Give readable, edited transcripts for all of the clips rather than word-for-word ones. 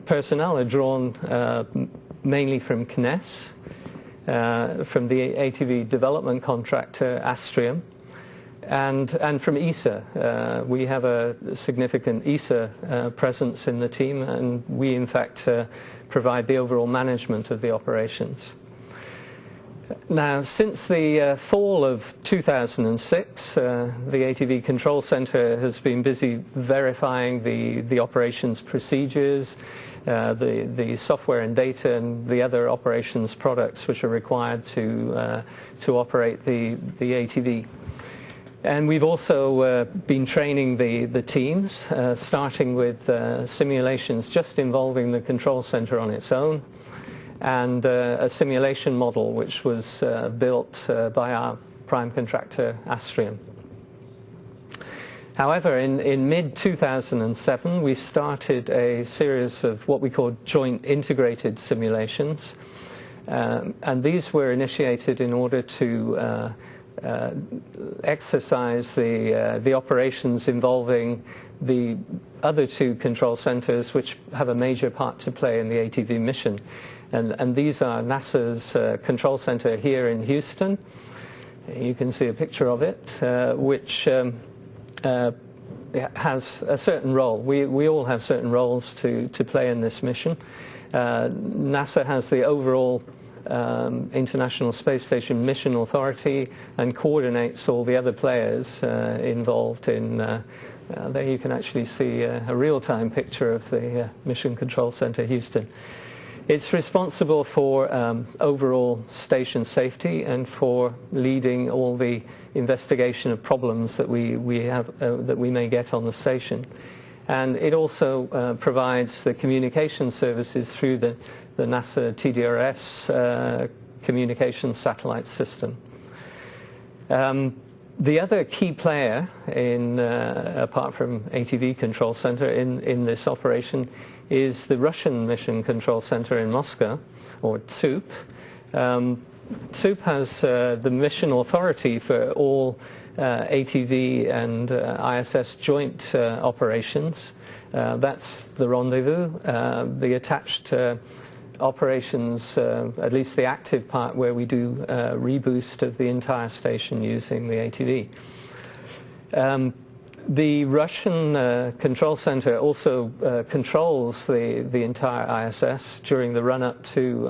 personnel are drawn mainly from Kness, from the ATV development contractor Astrium, and from ESA. We have a significant ESA presence in the team, and we in fact provide the overall management of the operations. Now, since the fall of 2006, the ATV Control Center has been busy verifying the operations procedures, the software and data, and the other operations products which are required to operate the ATV. And we've also been training the teams, starting with simulations just involving the control center on its own, and a simulation model which was built by our prime contractor Astrium. However, in mid-2007 we started a series of what we call joint integrated simulations, and these were initiated in order to exercise the operations involving the other two control centers which have a major part to play in the ATV mission. And these are NASA's control center here in Houston. You can see a picture of it, which has a certain role. We all have certain roles to play in this mission. NASA has the overall International Space Station Mission Authority and coordinates all the other players involved in there you can actually see a real-time picture of the Mission Control Center Houston. It's responsible for overall station safety and for leading all the investigation of problems that we have that we may get on the station. And it also provides the communication services through the NASA TDRS communications satellite system. The other key player in, apart from ATV Control Center in this operation is the Russian Mission Control Center in Moscow, or TSUP. TSUP has the mission authority for all ATV and ISS joint operations. That's the rendezvous, the attached operations, at least the active part where we do reboost of the entire station using the ATV. The Russian Control Center also controls the entire ISS during the run-up to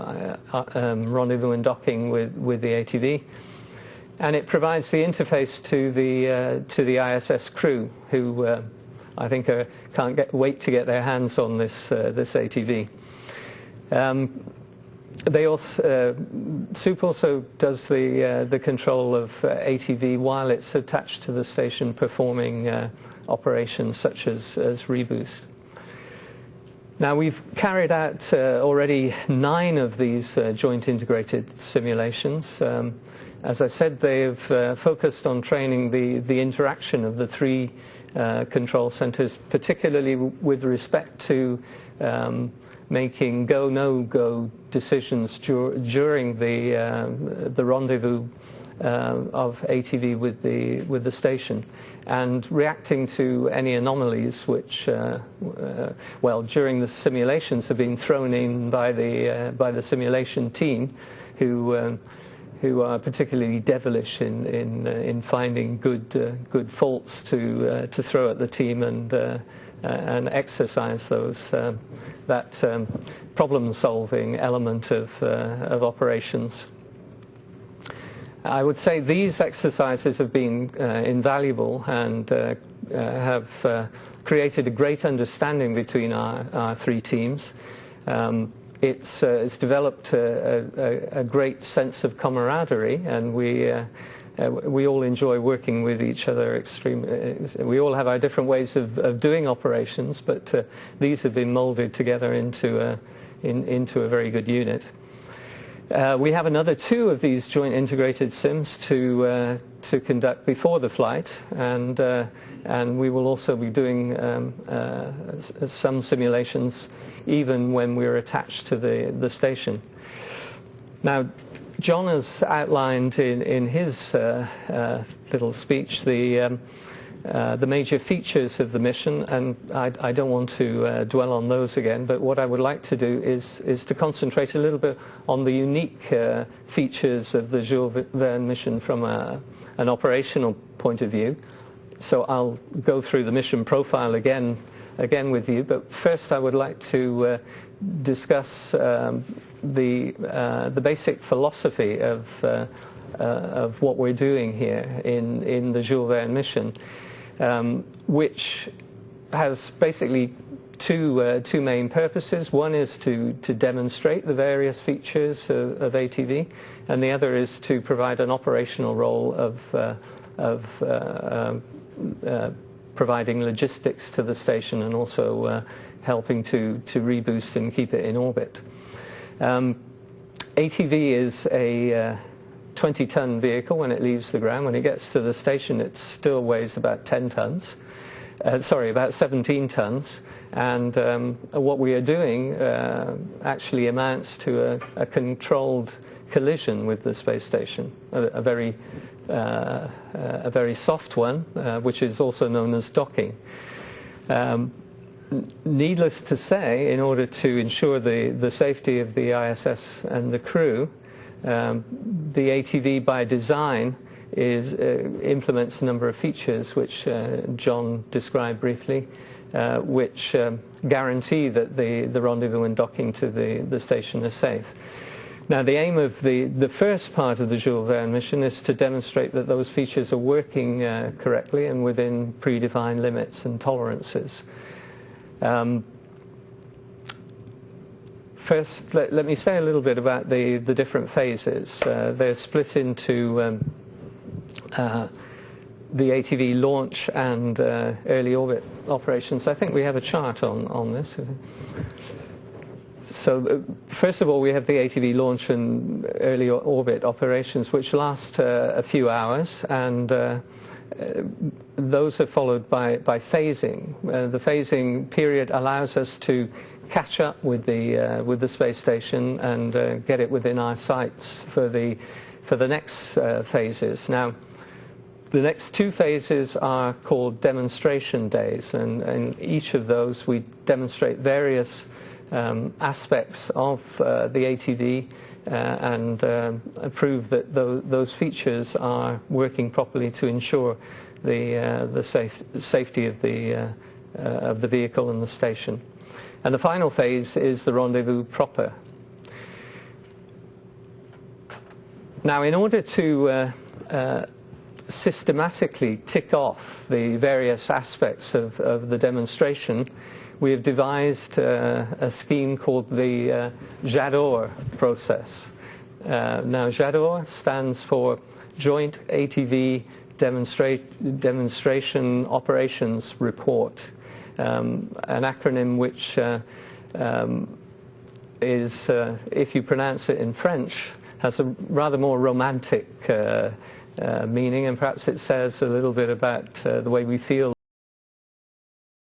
rendezvous and docking with the ATV, and it provides the interface to the ISS crew, who I think can't wait to get their hands on this ATV. They also, SUP also does the control of ATV while it's attached to the station performing operations such as reboost. Now, we've carried out already 9 of these joint integrated simulations. As I said, they've focused on training the interaction of the 3 control centers, particularly with respect to making go, no-go decisions during the rendezvous of ATV with the station, and reacting to any anomalies which, well, during the simulations have been thrown in by the simulation team, who are particularly devilish in finding good faults to throw at the team and exercise those that problem-solving element of operations. I would say these exercises have been invaluable and have created a great understanding between our 3 teams. It's developed a great sense of camaraderie, and we all enjoy working with each other extremely. We all have our different ways of doing operations, but these have been molded together into a very good unit. We have another 2 of these joint integrated sims to conduct before the flight, and we will also be doing some simulations even when we're attached to the station. Now, John has outlined in his little speech the the major features of the mission, and I don't want to dwell on those again, but what I would like to do is to concentrate a little bit on the unique features of the Jules Verne mission from an operational point of view. So I'll go through the mission profile again with you, but first I would like to discuss the basic philosophy of what we're doing here in the Jules Verne mission, which has basically two main purposes. One is to demonstrate the various features of ATV, and the other is to provide an operational role of providing logistics to the station and also helping to reboost and keep it in orbit. ATV is a 20-ton vehicle when it leaves the ground. When it gets to the station, it still weighs about 10 tons. About 17 tons. And what we are doing actually amounts to a controlled collision with the space station, a very soft one, which is also known as docking. Needless to say, in order to ensure the safety of the ISS and the crew, the ATV by design implements a number of features which John described briefly, which guarantee that the rendezvous and docking to the station is safe. Now, the aim of the first part of the Jules Verne mission is to demonstrate that those features are working correctly and within predefined limits and tolerances. First, let me say a little bit about the different phases. They're split into the ATV launch and early orbit operations. I think we have a chart on this. So first of all, we have the ATV launch and early orbit operations, which last a few hours, and those are followed by phasing. The phasing period allows us to catch up with the space station and get it within our sights for the next phases. Now, the next two phases are called demonstration days, and in each of those we demonstrate various aspects of the ATV and prove that those features are working properly to ensure the safety of the vehicle and the station. And the final phase is the rendezvous proper. Now, in order to systematically tick off the various aspects of the demonstration, we have devised a scheme called the JADOR process. Now, JADOR stands for Joint ATV Demonstration Operations Report, an acronym which is, if you pronounce it in French, has a rather more romantic meaning, and perhaps it says a little bit about the way we feel